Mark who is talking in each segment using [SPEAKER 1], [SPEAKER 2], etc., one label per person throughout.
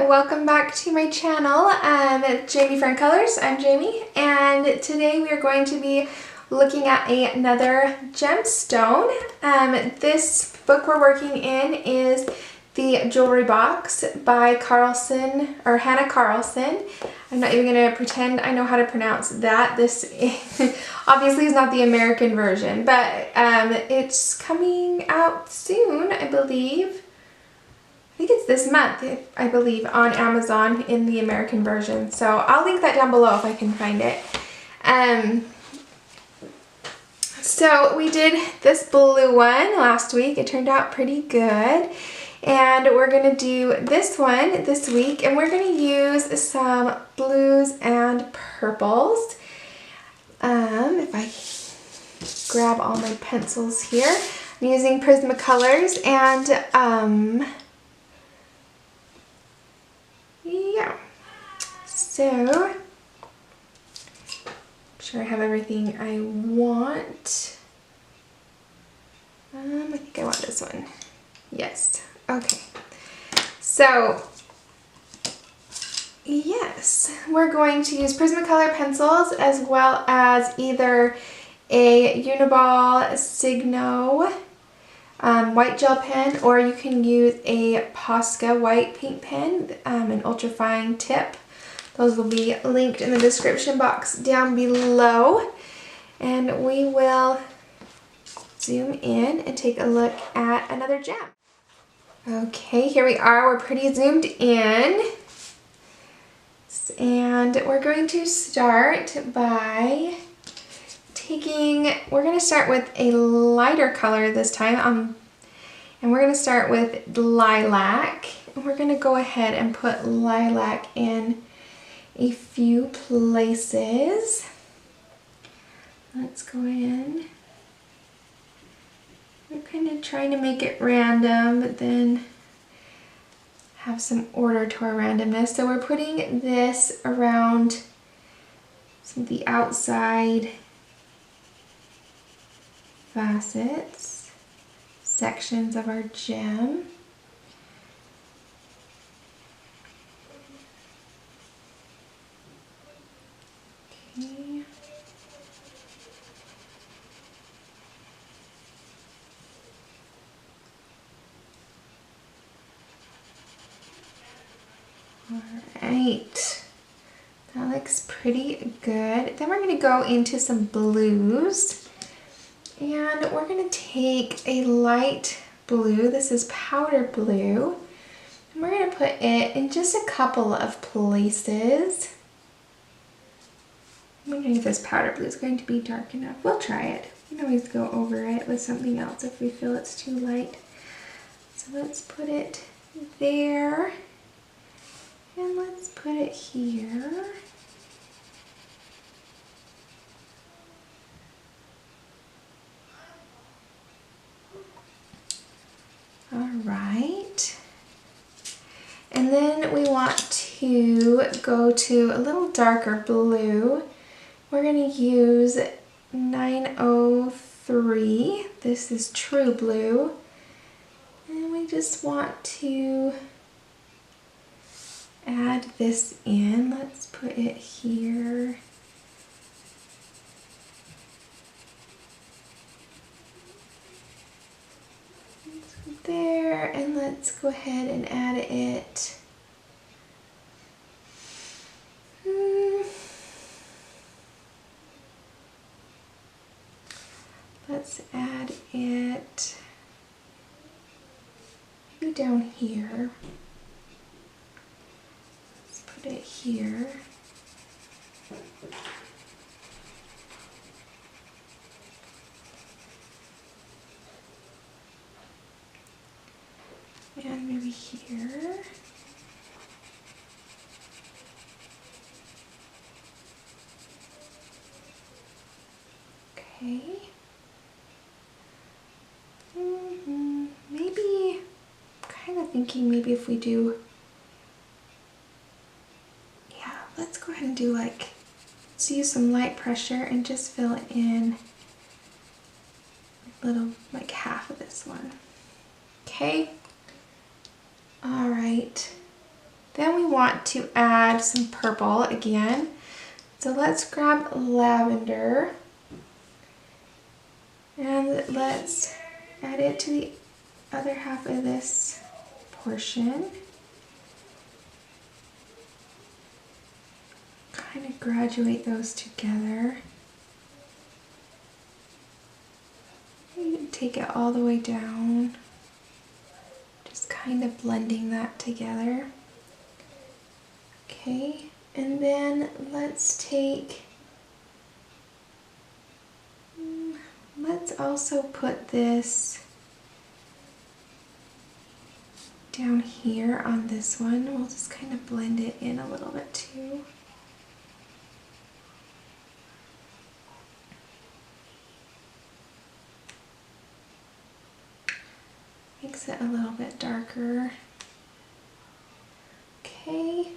[SPEAKER 1] welcome back to my channel, Jamie from Colors. I'm Jamie, and today we are going to be looking at another gemstone. This book we're working in is The Jewelry Box by Hannah Carlson. I'm not even going to pretend I know how to pronounce that. This obviously is not the American version, but it's coming out soon, I believe. I think it's this month, I believe, on Amazon in the American version. So I'll link that down below if I can find it. So we did this blue one last week. It turned out pretty good. And we're going to do this one this week. And we're going to use some blues and purples. If I grab all my pencils here. I'm using Prismacolors and yeah, so I'm sure I have everything I want. I think I want this one. Yes. Okay. So yes, we're going to use Prismacolor pencils as well as either a Uniball Signo white gel pen, or you can use a Posca white paint pen, an ultrafine tip. Those will be linked in the description box down below. And we will zoom in and take a look at another gem. Okay, here we are. We're pretty zoomed in. And we're going to start by we're going to start with a lighter color this time, and we're going to start with Lilac. And we're going to go ahead and put Lilac in a few places. Let's go in. We're kind of trying to make it random, but then have some order to our randomness. So we're putting this around some of the outside facets, sections of our gem. Okay. All right, that looks pretty good. Then we're going to go into some blues. And we're going to take a light blue, this is powder blue, and we're going to put it in just a couple of places. I'm wondering if this powder blue is going to be dark enough. We'll try it. We can always go over it with something else if we feel it's too light. So let's put it there, and let's put it here. Alright, and then we want to go to a little darker blue. We're going to use 903. This is True Blue. And we just want to add this in. Let's put it here. There, and let's go ahead and add it. Let's add it maybe down here. Let's put it here. And maybe here. Okay. Maybe, kind of thinking maybe if we do, yeah, let's go ahead and do let's use some light pressure and just fill in a little, half of this one. Okay. All right. Then want to add some purple again. So let's grab lavender and let's add it to the other half of this portion. Kind of graduate those together. You can take it all the way down. Just kind of blending that together. Okay, and then let's also put this down here on this one. We'll just kind of blend it in a little bit too. Makes it a little bit darker. Okay.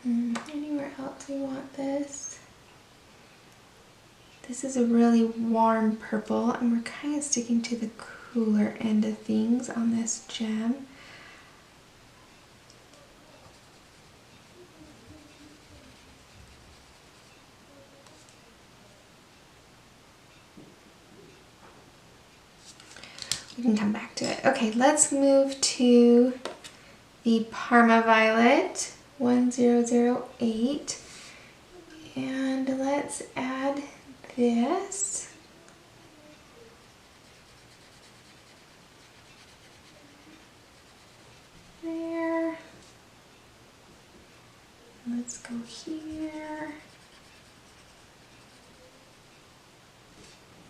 [SPEAKER 1] Anywhere else we want this? This is a really warm purple, and we're kind of sticking to the cooler end of things on this gem. We can come back to it. Okay, let's move to the Parma Violet 1008, and let's add this. There. Let's go here.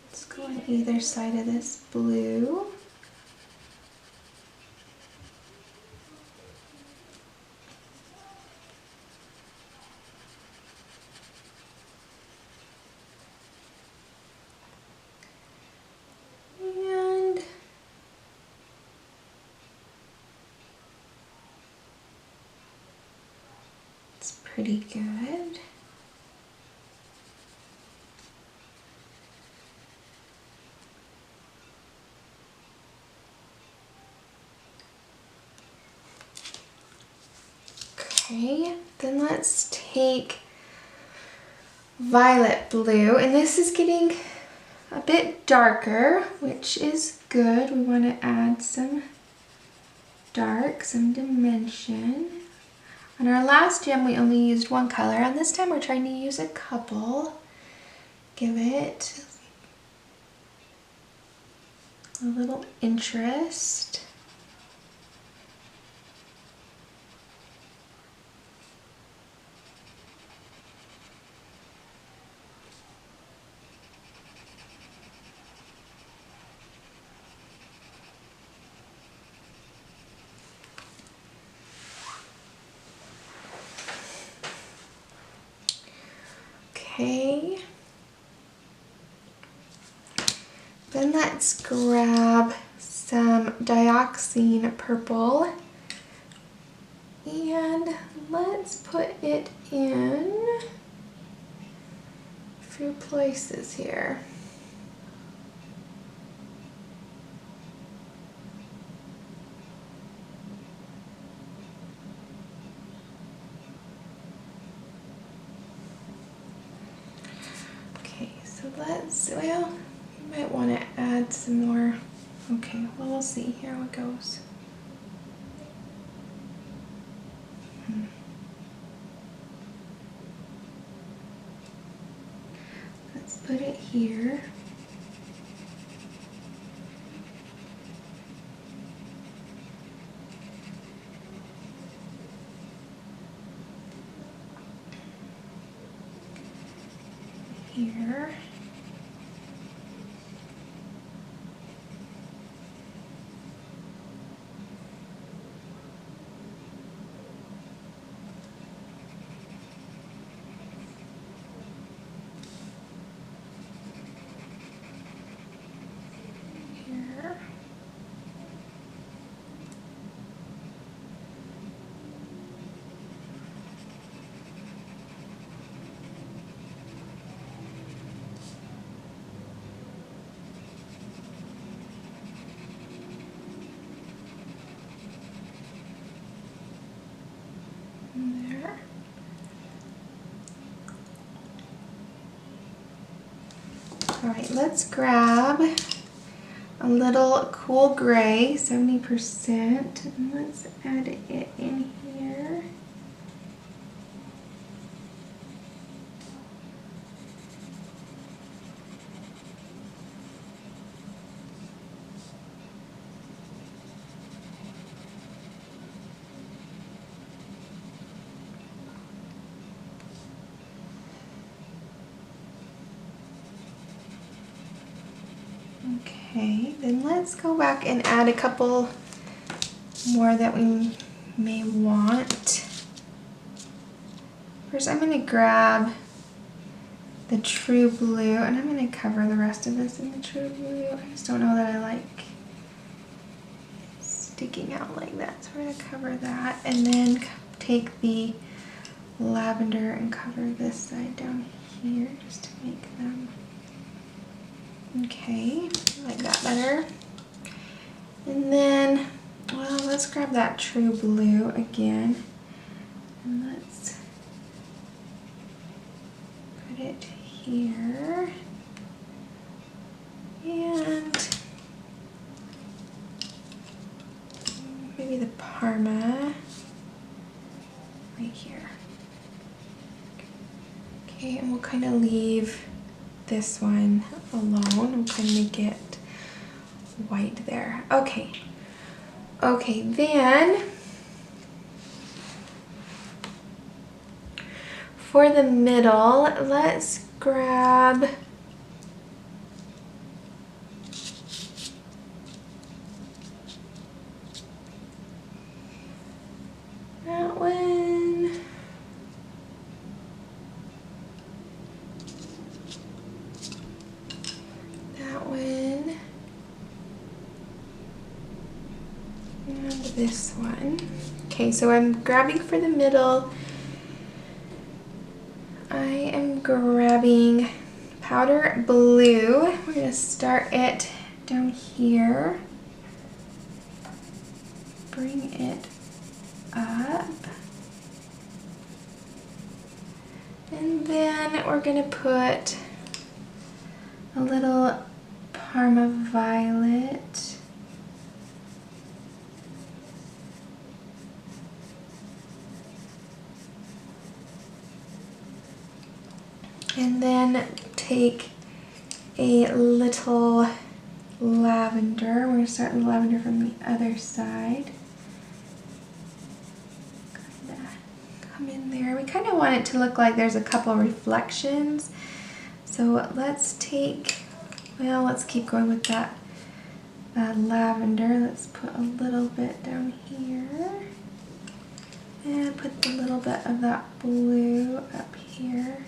[SPEAKER 1] Let's go on either side of this blue. Pretty good. Okay, then let's take violet blue, and this is getting a bit darker, which is good. We want to add some dark, some dimension. On our last gem we only used one color, and this time we're trying to use a couple. Give it a little interest. Okay, then let's grab some Dioxazine Purple and let's put it in a few places here. Well, you might want to add some more. Okay, well, we'll see here how it goes. Let's put it here. Here. Alright, let's grab a little cool gray, 70%, and let's add it in here. Okay, then let's go back and add a couple more that we may want. First, I'm going to grab the True Blue, and I'm going to cover the rest of this in the True Blue. I just don't know that I like sticking out like that, so we're going to cover that, and then take the Lavender and cover this side down here just to make them. Okay, I like that better. And then, well, let's grab that True Blue again, and let's put it here, and maybe the Parma right here. Okay, and we'll kind of leave this one alone. We'll kind of make it white there. Okay. Okay, then for the middle, let's grab that one. That one. And this one. Okay, so I'm grabbing for the middle. I am grabbing powder blue. We're going to start it down here. Bring it up. And then we're going to put a little Parma Violet. And then take a little lavender. We're going to start with lavender from the other side. Kind of come in there. We kind of want it to look like there's a couple reflections. So let's take, well, let's keep going with that lavender. Let's put a little bit down here. And put a little bit of that blue up here.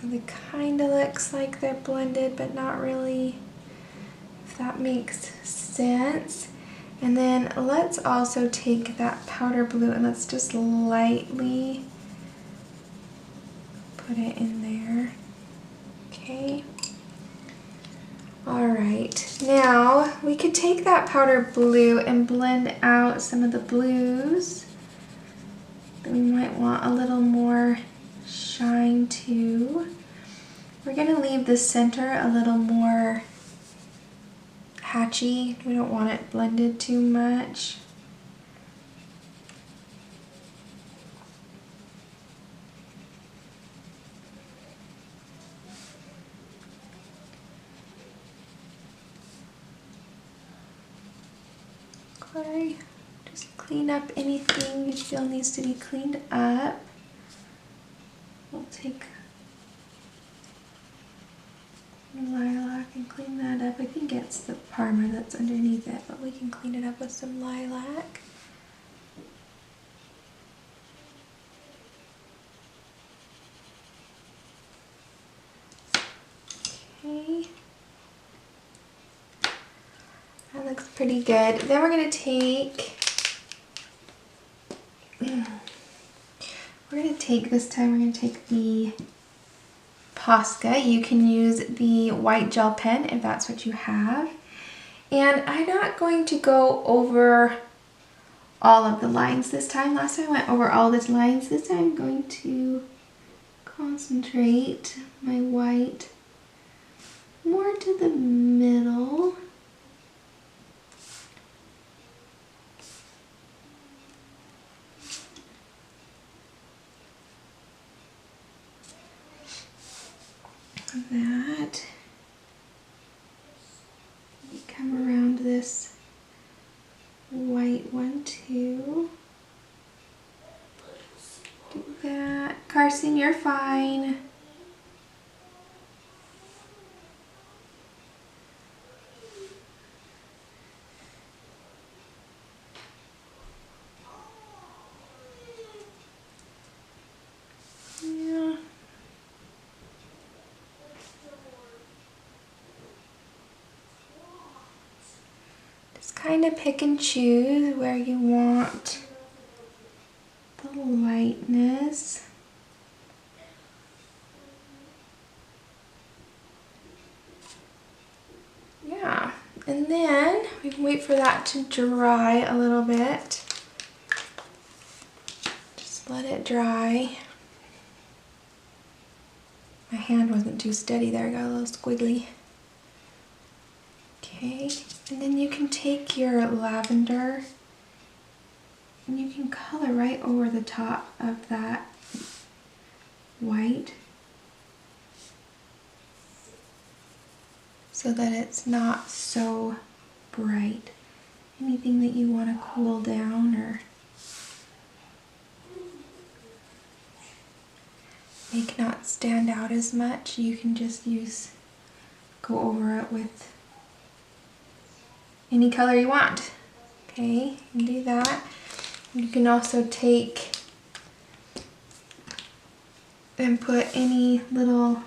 [SPEAKER 1] So they kind of looks like they're blended, but not really, if that makes sense. And then let's also take that powder blue and let's just lightly put it in there. Okay. All right, now we could take that powder blue and blend out some of the blues that we might want a little more shine to. We're going to leave the center a little more hatchy. We don't want it blended too much. Okay, just clean up anything you feel needs to be cleaned up. We'll take lilac and clean that up. I think it's the Parma that's underneath it, but we can clean it up with some lilac. Okay. That looks pretty good. Then we're going to take, this time we're going to take the Posca. You can use the white gel pen if that's what you have. And I'm not going to go over all of the lines this time. Last time I went over all the lines. This time I'm going to go concentrate my white more to the middle. That. Come around this white one too. Do that. Carson, you're fine. Yeah. Just kind of pick and choose where you want the lightness. Yeah, and then we can wait for that to dry a little bit. Just let it dry. My hand wasn't too steady there, got a little squiggly. Okay, and then you can take your lavender and you can color right over the top of that white so that it's not so bright. Anything that you want to cool down or make not stand out as much, you can just go over it with any color you want. Okay, and do that. You can also take and put any little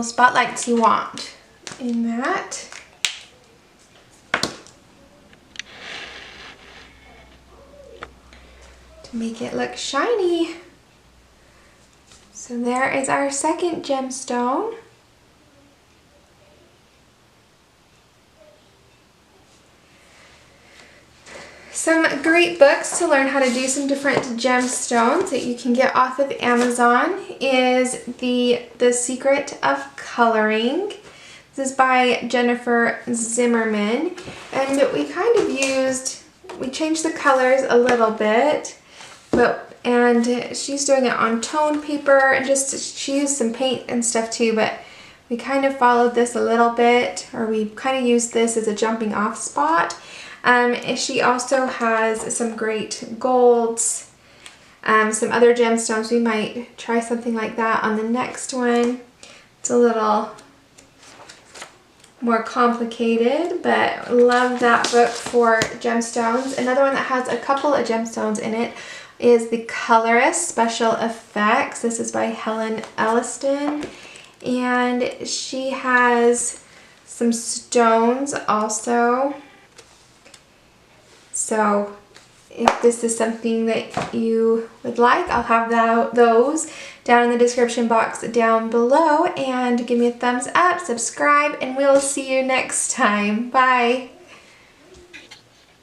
[SPEAKER 1] spotlights you want in that. To make it look shiny. So there is our second gemstone. Some great books to learn how to do some different gemstones that you can get off of Amazon is The Secret of Coloring. This is by Jennifer Zimmerman, and we changed the colors a little bit, and she's doing it on tone paper, and she used some paint and stuff too, but we kind of followed this a little bit, or we kind of used this as a jumping off spot. She also has some great golds, some other gemstones. We might try something like that on the next one. It's a little more complicated, but love that book for gemstones. Another one that has a couple of gemstones in it is The Colorist Special Effects. This is by Helen Elliston, and she has some stones also. So if this is something that you would like, I'll have those down in the description box down below, and give me a thumbs up, subscribe, and we'll see you next time. Bye!